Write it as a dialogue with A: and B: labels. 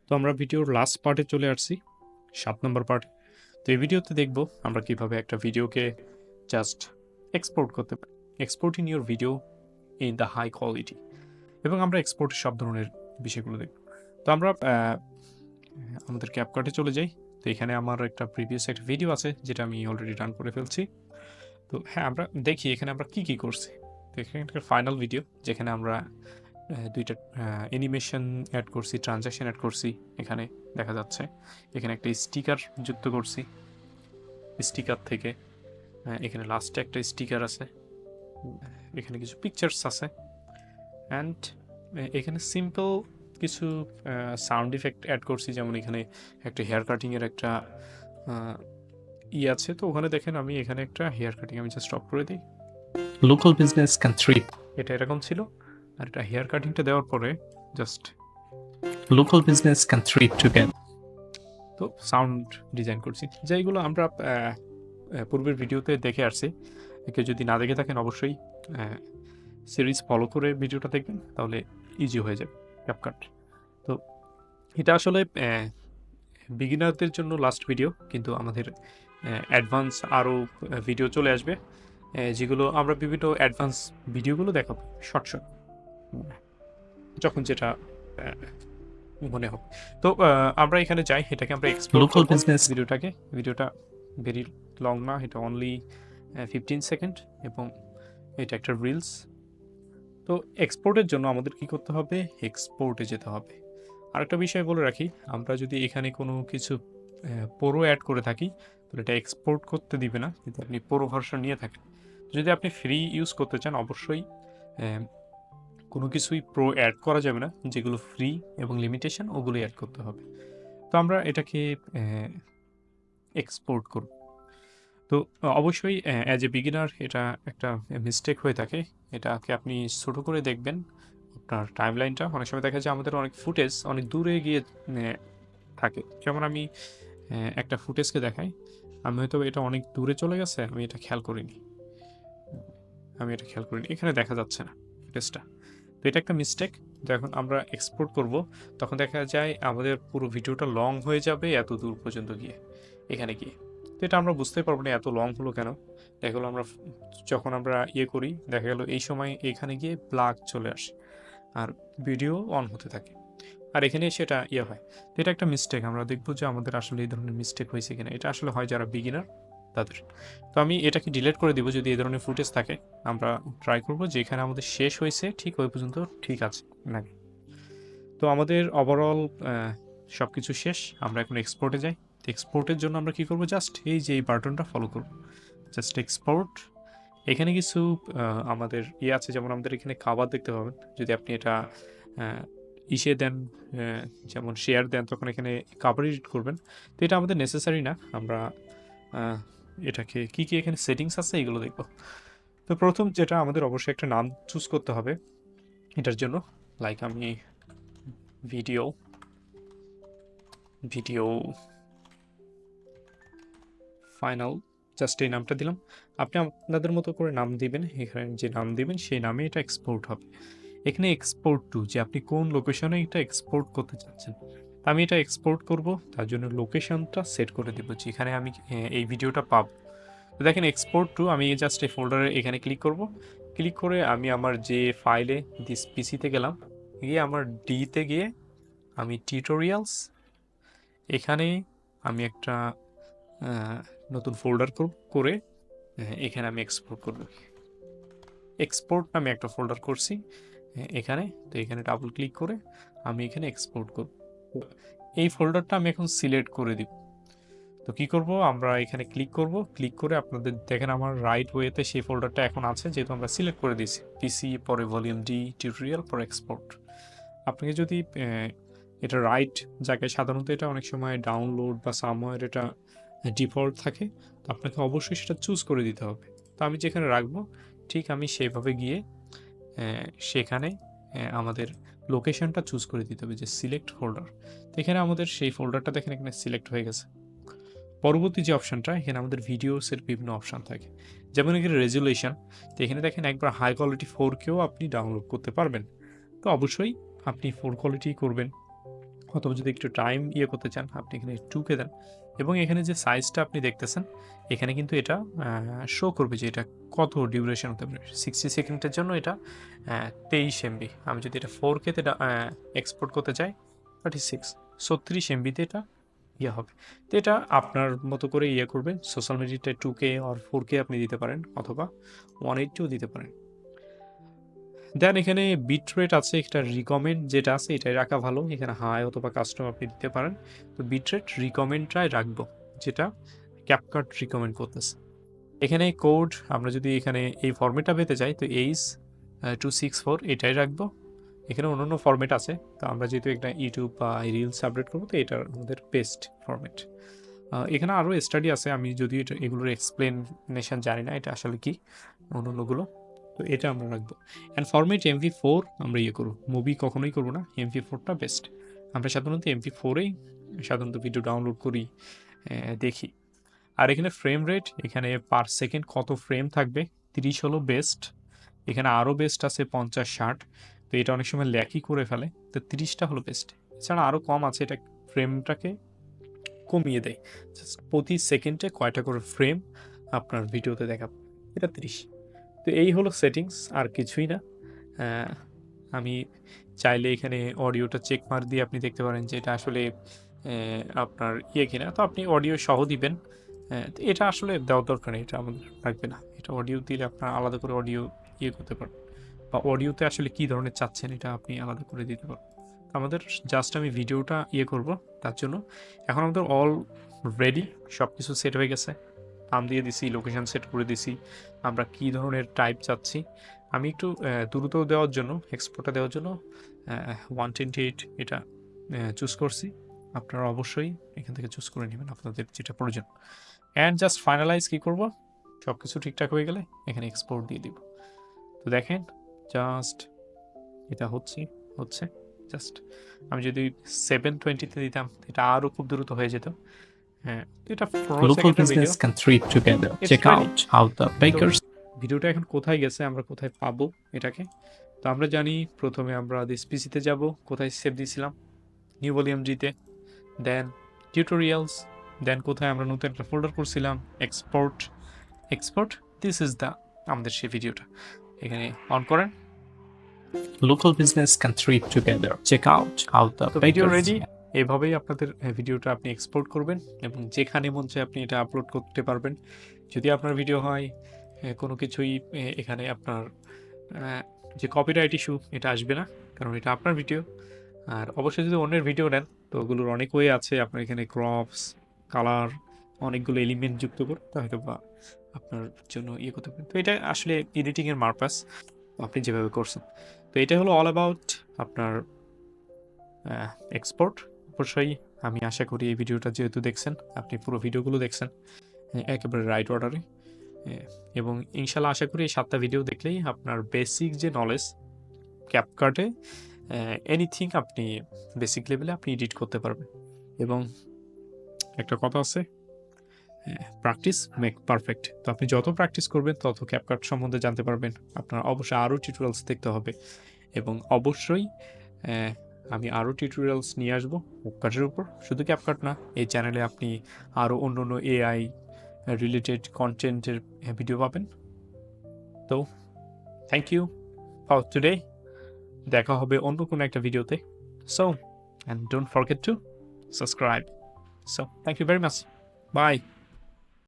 A: তো আমরা ভিডিওর লাস্ট পার্টে চলে আসছি, 7 নম্বর পার্ট। তো এই ভিডিওতে দেখব আমরা কিভাবে একটা ভিডিওকে জাস্ট এক্সপোর্ট করতে পারি, exporting your video in the high quality. এবং আমরা এক্সপোর্টের সব ধরনের বিষয়গুলো দেখব। তো আমরা আমাদের ক্যাপকাটে চলে যাই। তো এখানে আমার একটা প্রিভিয়াস একটা ভিডিও আছে যেটা আমি অলরেডি রান করে ফেলছি। তো হ্যাঁ, আমরা দেখি এখানে আমরা কি করছি। তো এখানে একটা ফাইনাল ভিডিও যেখানে আমরা দুইটা অ্যানিমেশন অ্যাড করছি, ট্রানজ্যাকশন অ্যাড করছি। এখানে দেখা যাচ্ছে এখানে একটা স্টিকার যুক্ত করছি। স্টিকার থেকে এখানে লাস্টে একটা স্টিকার আছে, এখানে কিছু পিকচার্স আছে অ্যান্ড এখানে সিম্পল কিছু সাউন্ড ইফেক্ট অ্যাড করছি, যেমন এখানে একটা হেয়ার কাটিংয়ের একটা আছে। তো ওখানে দেখেন আমি এখানে একটা হেয়ার কাটিং আমি জাস্ট স্টপ করে দিই। লোকাল বিজনেস ক্যান থ্রিভ, এটা এরকম ছিল। আর এটা হেয়ার কাটিংটা দেওয়ার পরে just local business can thrive together. তো সাউন্ড ডিজাইন করছি, যেইগুলো আমরা পূর্বের ভিডিওতে দেখে আসছি। কেউ যদি না দেখে থাকেন অবশ্যই সিরিজ ফলো করে ভিডিওটা দেখবেন, তাহলে ইজি হয়ে যাবে ক্যাপকাট। তো এটা আসলে বিগিনারদের জন্য লাস্ট ভিডিও, কিন্তু আমাদের অ্যাডভান্স আরও ভিডিও চলে আসবে, যেগুলো আমরা বিভিন্ন অ্যাডভান্স ভিডিওগুলো দেখাবো শর্ট শর্ট, যখন যেটা মনে হোক। তো আমরা এখানে যাই, এটাকে আমরা এক্সপ্লোর করব ভিডিওটা ভেরি লং না, এটা অনলি 15 সেকেন্ড এবং এটা একটা রিলস। তো এক্সপোর্টের জন্য আমাদের কি করতে হবে, এক্সপোর্টে যেতে হবে। আরেকটা বিষয় বলে রাখি, আমরা যদি এখানে কোনো কিছু প্রো অ্যাড করে থাকি তাহলে এটা এক্সপোর্ট করতে দিবে না যদি আপনি প্রো ভার্সন নিয়ে থাকেন। যদি আপনি ফ্রি ইউজ করতে চান অবশ্যই কোনো কিছুই প্রো অ্যাড করা যাবে না, যেগুলো ফ্রি এবং লিমিটেশন ওগুলোই অ্যাড করতে হবে। তো আমরা এটাকে এক্সপোর্ট করব। তো অবশ্যই অ্যাজ এ বিগিনার এটা একটা মিস্টেক হয়ে থাকে, এটাকে আপনি ছোটো করে দেখবেন। আপনার টাইমলাইনটা অনেক সময় দেখা যায় আমাদের অনেক ফুটেজ অনেক দূরে গিয়ে থাকে, যেমন আমি একটা ফুটেজকে দেখাই, আমি হয়তো এটা অনেক দূরে চলে গেছে, আমি এটা খেয়াল করিনি, এখানে দেখা যাচ্ছে না ফুটেজটা। তো এটা একটা মিস্টেক। যখন আমরা এক্সপোর্ট করব তখন দেখা যায় আমাদের পুরো ভিডিওটা লং হয়ে যাবে এত দূর পর্যন্ত গিয়ে, এখানে গিয়ে। তো এটা আমরা বুঝতেই পারবো না এত লং হলো কেন। দেখা গেলো আমরা যখন আমরা করি, দেখা গেলো এই সময় এখানে গিয়ে ব্ল্যাক চলে আসে আর ভিডিও অন হতে থাকে, আর এখানে সেটা হয়। তো এটা একটা মিস্টেক, আমরা দেখবো যে আমাদের আসলে এই ধরনের মিস্টেক হয়েছে কিনা। এটা আসলে হয় যারা বিগিনার তাদের। তো আমি এটাকে ডিলিট করে দিব যদি এই ধরনের ফুটেজ থাকে। আমরা ট্রাই করবো যে এখানে আমাদের শেষ হয়েছে ঠিক ওই পর্যন্ত ঠিক আছে নাকি। তো আমাদের ওভারঅল সব কিছু শেষ, আমরা এখন এক্সপোর্টে যাই। তো এক্সপোর্টের জন্য আমরা কি করব, জাস্ট এই যে এই বাটনটা ফলো করব, জাস্ট এক্সপোর্ট। এখানে কিছু আমাদের আছে, যেমন আমাদের এখানে খাবার দেখতে পাবেন। যদি আপনি এটা দেন, যেমন শেয়ার দেন, তখন এখানে খাবার এডিট করবেন। তো এটা আমাদের নেসেসারি না, আমরা এটাকে কি এখানে সেটিংস আছে এগুলো দেখব। তো প্রথম যেটা আমাদের অবশ্যই একটা নাম চুজ করতে হবে এটার জন্য। লাইক আমি ভিডিও ফাইনাল জাস্ট এই নামটা দিলাম। আপনি আপনাদের মতো করে নাম দিবেন, এখানে যে নাম দিবেন সেই নামে এটা এক্সপোর্ট হবে। এখানে এক্সপোর্ট টু, যে আপনি কোন লোকেশনে এটা এক্সপোর্ট করতে চাচ্ছেন। আমি এটা এক্সপোর্ট করব, তার জন্য লোকেশনটা সেট করে দেবো যেখানে আমি এই ভিডিওটা পাবো। তো দেখেন এক্সপোর্ট টু, আমি জাস্ট এই ফোল্ডারে এখানে ক্লিক করব। ক্লিক করে আমি আমার যে ফাইলে দিস পিসিতে গেলাম, গিয়ে আমার ডিতে গিয়ে আমি টিউটোরিয়ালস, এখানে আমি একটা নতুন ফোল্ডার করে এখানে আমি এক্সপোর্ট করব। এক্সপোর্ট নামে একটা ফোল্ডার করছি এখানে। তো এখানে ডাবল ক্লিক করে আমি এখানে এক্সপোর্ট করব। এই ফোল্ডারটা আমি এখন সিলেক্ট করে দিব। তো কি করব, আমরা এখানে ক্লিক করব, ক্লিক করে আপনাদের দেখেন আমার রাইট ওয়েতে সেই ফোল্ডারটা এখন আছে, যেহেতু আমরা সিলেক্ট করে দিয়েছি পিসি, পরে ভলিউম ডি, টিউটোরিয়াল, পরে এক্সপোর্ট। আপনাকে যদি এটা রাইট জায়গায়, সাধারণত এটা অনেক সময় ডাউনলোড বা সামওয়্যার এটা ডিফল্ট থাকে, তো আপনাকে অবশ্যই সেটা চুজ করে দিতে হবে। তো আমি যেখানে রাখবো ঠিক আমি সেইভাবে গিয়ে সেখানে আমাদের লোকেশনটা চুজ করে দিতে হবে, যে সিলেক্ট ফোল্ডার। তো এখানে আমাদের সেই ফোল্ডারটা দেখেন এখানে সিলেক্ট হয়ে গেছে। পরবর্তী যে অপশানটা, এখানে আমাদের ভিডিওসের বিভিন্ন অপশান থাকে, যেমন এখানে রেজুলেশন। তো এখানে দেখেন একবার হাই কোয়ালিটি 4Kও আপনি ডাউনলোড করতে পারবেন। তো অবশ্যই আপনি 4 কোয়ালিটি করবেন, অথবা যদি একটু টাইম করতে চান আপনি এখানে 2কে দেন এবং এখানে যে সাইজটা আপনি দেখতেছেন এখানে কিন্তু এটা শো করবে যে এটা কত ডিউরেশন হতে পারে। 60 সেকেন্ডের জন্য এটা 23 এমবি। আমি যদি এটা 4K তে এক্সপোর্ট করতে চাই 36 এমবিতে এটা হবে। তো এটা আপনার মতো করে করবেন। সোশ্যাল মিডিয়াতে 2K আর 4K আপনি দিতে পারেন অথবা 180ও দিতে পারেন। দেন এখানে বিট রেট আছে, একটা রিকমেন্ড যেটা আছে এটাই রাখা ভালো। এখানে হাই অথবা কাস্টম আপনি দিতে পারেন। তো বিট রেট রিকমেন্ডটাই রাখবো, যেটা ক্যাপকাট রিকমেন্ড করতেছে। এখানে কোড আমরা যদি এখানে এই ফরম্যাটটা পেতে চাই তো H.264 এটাই রাখবো। এখানে অন্যান্য ফরম্যাট আছে, তো আমরা যেহেতু একটা ইউটিউব বা রিলস আপডেট করবো তো এটার আমাদের বেস্ট ফরম্যাট। এখানে আরও স্টাডি আছে, আমি যদি এটা এগুলোর এক্সপ্লেনেশন জানি না এটা আসলে কি অন্যান্যগুলো, তো এটা আমরা রাখবো। অ্যান্ড ফরম্যাট MP4 আমরা করবো, মুভি কখনোই করবো না, MP4টা বেস্ট। আমরা সাধারণত MP4এই সাধারণত ভিডিও ডাউনলোড করি, দেখি। আর এখানে ফ্রেম রেট, এখানে পার সেকেন্ড কত ফ্রেম থাকবে 30 হলো বেস্ট। এখানে আরও বেস্ট আছে 50-60, তো এটা অনেক সময় ল্যাকই করে ফেলে, তো 30টা হলো বেস্ট। এছাড়া আরও কম আছে, এটা ফ্রেমটাকে কমিয়ে দেয়, প্রতি সেকেন্ডে কয়টা করে ফ্রেম আপনার ভিডিওতে দেখাবে, এটা 30। তো এই হলো সেটিংস, আর কিছুই না। আমি চাইলে এখানে অডিওটা চেক মার দিয়ে আপনি দেখতে পারেন যে এটা আসলে আপনার কিনা, তো আপনি অডিও সহ দিবেন। তো এটা আসলে দেওয়ার দরকার নেই, এটা আমাদের লাগবে না। এটা অডিও দিলে আপনার আলাদা করে অডিও করতে পারবেন, বা অডিওতে আসলে কী ধরনের চাচ্ছেন এটা আপনি আলাদা করে দিতে পারবেন। আমাদের জাস্ট আমি ভিডিওটা করব, তার জন্য এখন আমাদের অল রেডি, সব কিছু সেট হয়ে গেছে। নাম দিয়ে দিছি, লোকেশন সেট করে দিছি, আমরা কি ধরনের টাইপ চাচ্ছি। আমি একটু দ্রুত দেওয়ার জন্য, এক্সপোর্টটা দেওয়ার জন্য 128 এটা চুজ করছি। আপনারা অবশ্যই এখান থেকে চুজ করে নেবেন আপনাদের যেটা প্রয়োজন। অ্যান্ড জাস্ট ফাইনালাইজ কী করব, সব কিছু ঠিকঠাক হয়ে গেলে এখানে এক্সপোর্ট দিয়ে দিব। তো দেখেন জাস্ট এটা হচ্ছে জাস্ট আমি যদি 720-তে দিতাম এটা আরও খুব দ্রুত হয়ে যেত। হ্যাঁ, এটা 15
B: Local
A: সেকেন্ডের video.
B: business can thrive together.
A: It's
B: Check
A: ready.
B: out how the bakers
A: ভিডিওটা এখন কোথায় গেছে, আমরা কোথায় পাবো এটাকে? তো আমরা জানি প্রথমে আমরা দিস পিসিতে যাব, কোথায় সেভ দিয়েছিলাম, নিউ ভলিউম জিতে, দেন টিউটোরিয়ালস, দেন কোথায় আমরা নতুন একটা ফোল্ডার করছিলাম, এক্সপোর্ট দিস ইজ দ্য আমাদের সেই ভিডিওটা। এখানে অন করেন,
B: local business can thrive together. Check out how the
A: তো ভিডিও
B: bakers
A: রেডি। এভাবেই আপনাদের ভিডিওটা আপনি এক্সপোর্ট করবেন এবং যেখানে মন চায় আপনি এটা আপলোড করতে পারবেন। যদি আপনার ভিডিও হয় কোনো কিছুই এখানে আপনার যে কপিরাইট ইস্যু এটা আসবে না, কারণ এটা আপনার ভিডিও। আর অবশ্যই যদি অন্যের ভিডিও নেন তো ওগুলোর অনেক ওয়ে আছে, আপনার এখানে ক্রপস, কালার, অনেকগুলো এলিমেন্ট যুক্ত করে তা হয়তো বা আপনার জন্য করতে পারেন। তো এটা আসলে এডিটিংয়ের পারপাস, আপনি যেভাবে করছেন। তো এটা হলো অল অ্যাবাউট আপনার এক্সপোর্ট। অবশ্যই আমি আশা করি এই ভিডিওটা যেহেতু দেখছেন, আপনি পুরো ভিডিওগুলো দেখছেন একেবারে রাইট অর্ডারে, এবং ইনশাল্লাহ আশা করি এই 7টা ভিডিও দেখলেই আপনার বেসিক যে নলেজ ক্যাপকাটে এনিথিং আপনি বেসিক লেভেলে আপনি এডিট করতে পারবেন। এবং একটা কথা আছে, প্র্যাকটিস মেক পারফেক্ট। তো আপনি যত প্র্যাকটিস করবেন তত ক্যাপকাট সম্বন্ধে জানতে পারবেন। আপনার অবশ্যই আরও টিউটোরিয়ালস দেখতে হবে, এবং অবশ্যই আমি আরও টিউটোরিয়ালস নিয়ে আসবো ক্যাপকাটের উপর, শুধু ক্যাপকাট না। এই চ্যানেলে আপনি আরও অন্য অন্য AI রিলেটেড কন্টেন্টের ভিডিও পাবেন। তো থ্যাংক ইউ ফর টুডে, দেখা হবে অন্য কোনো একটা ভিডিওতে। So and don't forget to subscribe. So thank you very much, by.